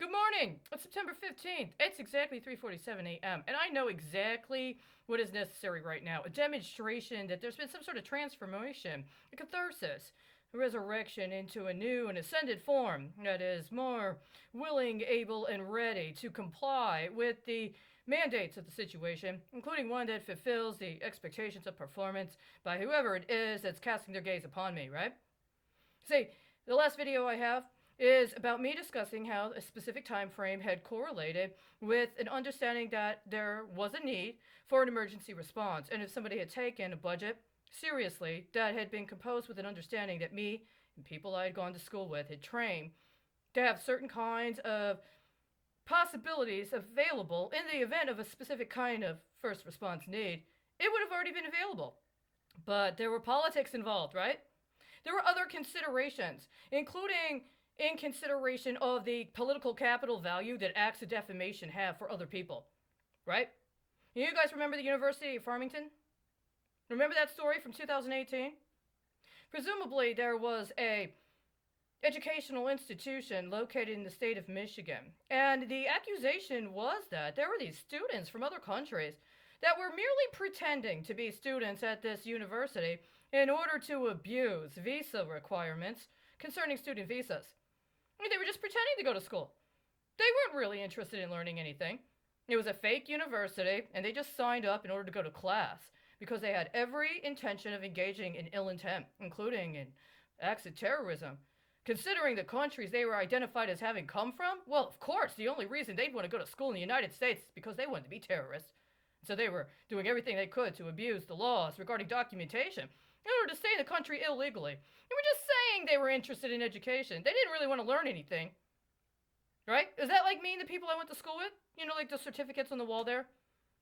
Good morning. It's September 15th. It's exactly 3:47 a.m. and I know exactly what is necessary right now. A demonstration that there's been some sort of transformation, a catharsis, a resurrection into a new and ascended form that is more willing, able, and ready to comply with the mandates of the situation, including one that fulfills the expectations of performance by whoever it is that's casting their gaze upon me, right? See, the last video I have is about me discussing how a specific time frame had correlated with an understanding that there was a need for an emergency response. And if somebody had taken a budget seriously that had been composed with an understanding that me and people I had gone to school with had trained to have certain kinds of possibilities available in the event of a specific kind of first response need, it would have already been available. But there were politics involved, right? There were other considerations, including in consideration of the political capital value that acts of defamation have for other people, right? You guys remember the University of Farmington? Remember that story from 2018? Presumably there was a educational institution located in the state of Michigan, and the accusation was that there were these students from other countries that were merely pretending to be students at this university in order to abuse visa requirements concerning student visas. I mean, they were just pretending to go to school. They weren't really interested in learning anything. It was a fake university, and they just signed up in order to go to class because they had every intention of engaging in ill intent, including in acts of terrorism. Considering the countries they were identified as having come from, well, of course, the only reason they'd want to go to school in the United States is because they wanted to be terrorists. So they were doing everything they could to abuse the laws regarding documentation in order to stay in the country illegally. They were just saying they were interested in education. They didn't really want to learn anything. Right? Is that like me and the people I went to school with? You know, like the certificates on the wall there?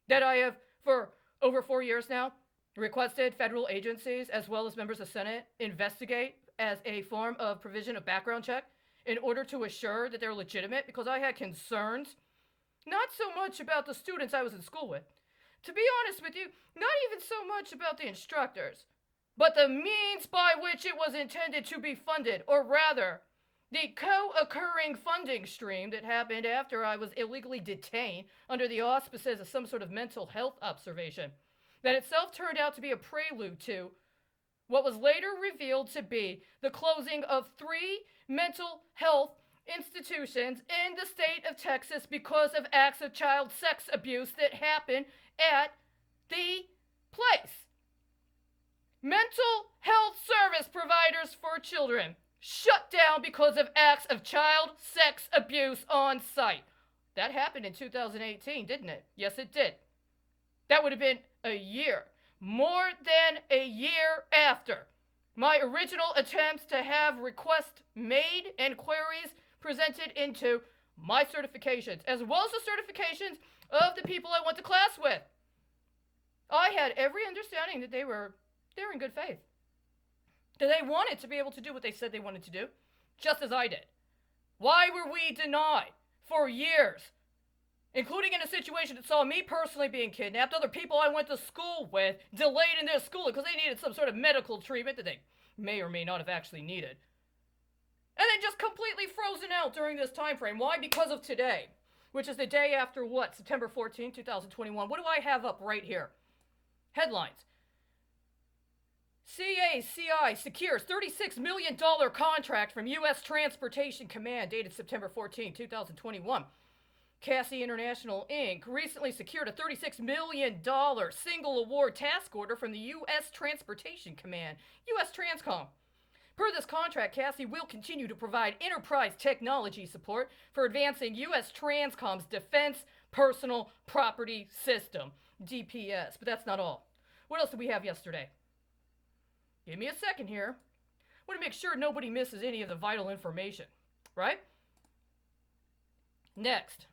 That I have, for over 4 years now, requested federal agencies as well as members of Senate investigate as a form of provision of background check in order to assure that they're legitimate, because I had concerns, not so much about the students I was in school with. To be honest with you, not even so much about the instructors, but the means by which it was intended to be funded, or rather, the co-occurring funding stream that happened after I was illegally detained under the auspices of some sort of mental health observation, that itself turned out to be a prelude to what was later revealed to be the closing of 3 mental health institutions in the state of Texas because of acts of child sex abuse that happened at the place. Mental health service providers for children shut down because of acts of child sex abuse on site. That happened in 2018, didn't it? Yes, it did. That would have been a year, more than a year after my original attempts to have requests made and queries presented into my certifications, as well as the certifications of the people I went to class with. I had every understanding that they were in good faith. That they wanted to be able to do what they said they wanted to do, just as I did. Why were we denied for years, including in a situation that saw me personally being kidnapped, other people I went to school with delayed in their schooling because they needed some sort of medical treatment that they may or may not have actually needed, and then just completely frozen out during this time frame? Why? Because of today, which is the day after what? September 14, 2021. What do I have up right here? Headlines. CACI secures $36 million contract from U.S. Transportation Command, dated September 14, 2021. Cassie International, Inc. recently secured a $36 million single award task order from the U.S. Transportation Command, U.S. Transcom. Per this contract, Cassie will continue to provide enterprise technology support for advancing U.S. Transcom's Defense Personal Property System, DPS. But that's not all. What else did we have yesterday? Give me a second here. I want to make sure nobody misses any of the vital information, right? Next.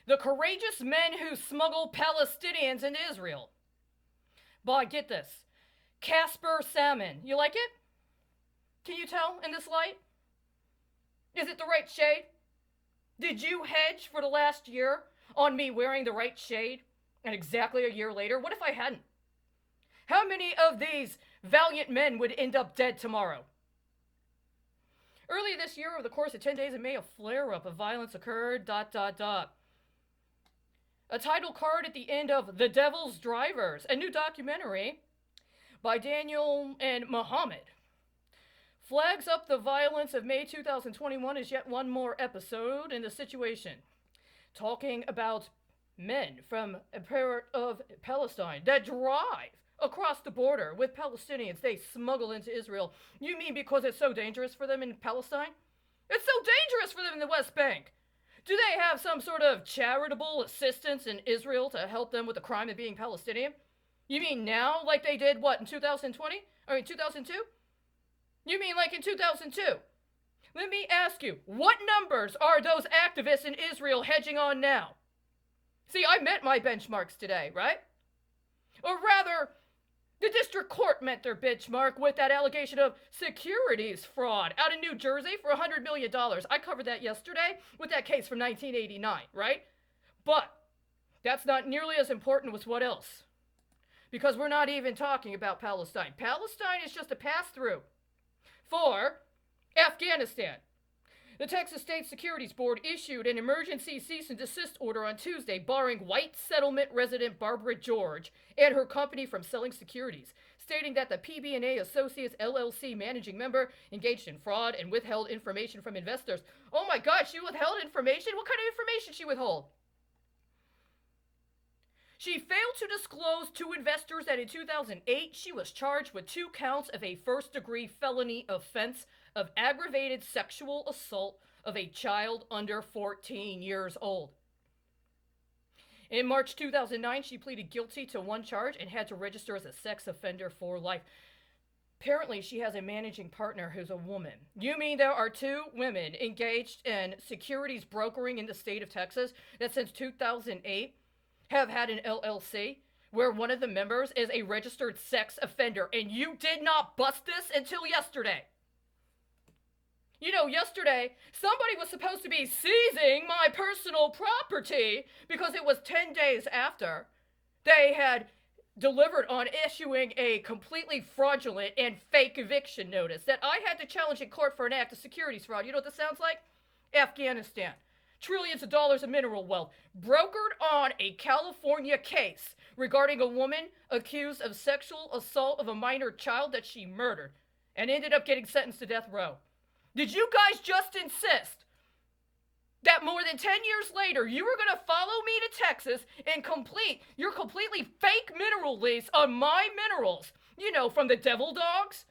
The courageous men who smuggle Palestinians into Israel. Boy, get this. Casper salmon. You like it? Can you tell in this light? Is it the right shade? Did you hedge for the last year on me wearing the right shade? And exactly a year later, what if I hadn't? How many of these valiant men would end up dead tomorrow? Early this year, over the course of 10 days in May, a flare-up of violence occurred, ... A title card at the end of The Devil's Drivers, a new documentary by Daniel and Muhammad, flags up the violence of May 2021 as yet one more episode in the situation. Talking about men from a part of Palestine that drive across the border with Palestinians they smuggle into Israel. You mean because it's so dangerous for them in Palestine? It's so dangerous for them in the West Bank. Do they have some sort of charitable assistance in Israel to help them with the crime of being Palestinian? You mean now, like they did, what, in 2020? Or in 2002? You mean like in 2002? Let me ask you, what numbers are those activists in Israel hedging on now? See, I met my benchmarks today, right? Or rather, the district court met their benchmark with that allegation of securities fraud out in New Jersey for $100 million. I covered that yesterday with that case from 1989, right? But that's not nearly as important as what else? Because we're not even talking about Palestine. Palestine is just a pass-through for Afghanistan. The Texas State Securities Board issued an emergency cease and desist order on Tuesday, barring white settlement resident Barbara George and her company from selling securities, stating that the PB&A Associates LLC managing member engaged in fraud and withheld information from investors. Oh my God, she withheld information? What kind of information did she withhold? She failed to disclose to investors that in 2008, she was charged with 2 counts of a first-degree felony offense of aggravated sexual assault of a child under 14 years old. In March 2009, she pleaded guilty to 1 charge and had to register as a sex offender for life. Apparently, she has a managing partner who's a woman. You mean there are 2 women engaged in securities brokering in the state of Texas that since 2008 have had an LLC where one of the members is a registered sex offender, and you did not bust this until yesterday? You know, yesterday, somebody was supposed to be seizing my personal property because it was 10 days after they had delivered on issuing a completely fraudulent and fake eviction notice that I had to challenge in court for an act of securities fraud. You know what this sounds like? Afghanistan. Trillions of dollars of mineral wealth brokered on a California case regarding a woman accused of sexual assault of a minor child that she murdered and ended up getting sentenced to death row. Did you guys just insist that more than 10 years later, you were going to follow me to Texas and complete your completely fake mineral lease on my minerals, you know, from the devil dogs?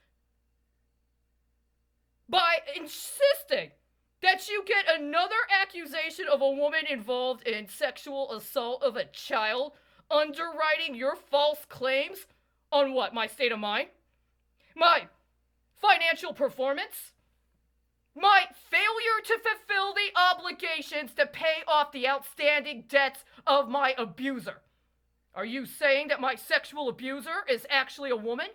By insisting that you get another accusation of a woman involved in sexual assault of a child, underwriting your false claims on what? My state of mind? My financial performance? My failure to fulfill the obligations to pay off the outstanding debts of my abuser? Are you saying that my sexual abuser is actually a woman?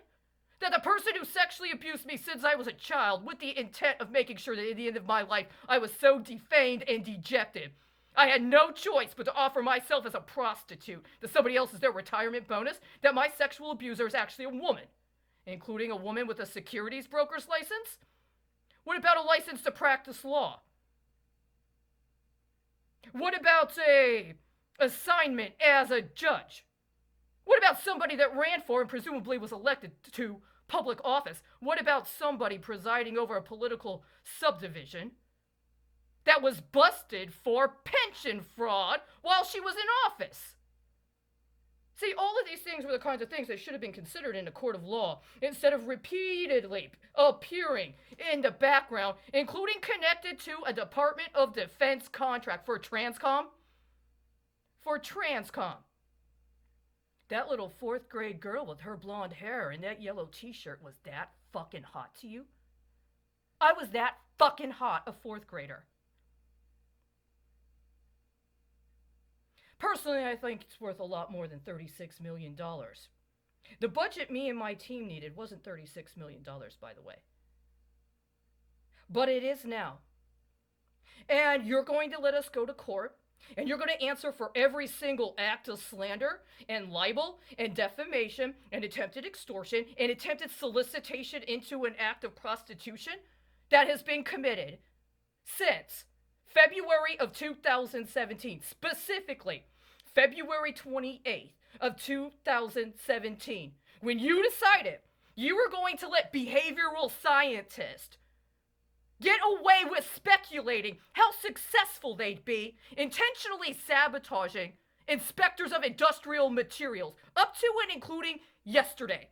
That the person who sexually abused me since I was a child with the intent of making sure that at the end of my life I was so defamed and dejected, I had no choice but to offer myself as a prostitute to somebody else as their retirement bonus, that my sexual abuser is actually a woman, including a woman with a securities broker's license? What about a license to practice law? What about a assignment as a judge? What about somebody that ran for and presumably was elected to public office? What about somebody presiding over a political subdivision that was busted for pension fraud while she was in office? See, all of these things were the kinds of things that should have been considered in a court of law instead of repeatedly appearing in the background, including connected to a Department of Defense contract for Transcom. For Transcom. That little 4th grade girl with her blonde hair and that yellow t-shirt was that fucking hot to you? I was that fucking hot, a 4th grader. Personally, I think it's worth a lot more than $36 million. The budget me and my team needed wasn't $36 million, by the way. But it is now. And you're going to let us go to court, and you're going to answer for every single act of slander and libel and defamation and attempted extortion and attempted solicitation into an act of prostitution that has been committed since February of 2017, specifically February 28th of 2017, when you decided you were going to let behavioral scientists get away with speculating how successful they'd be, intentionally sabotaging inspectors of industrial materials, up to and including yesterday.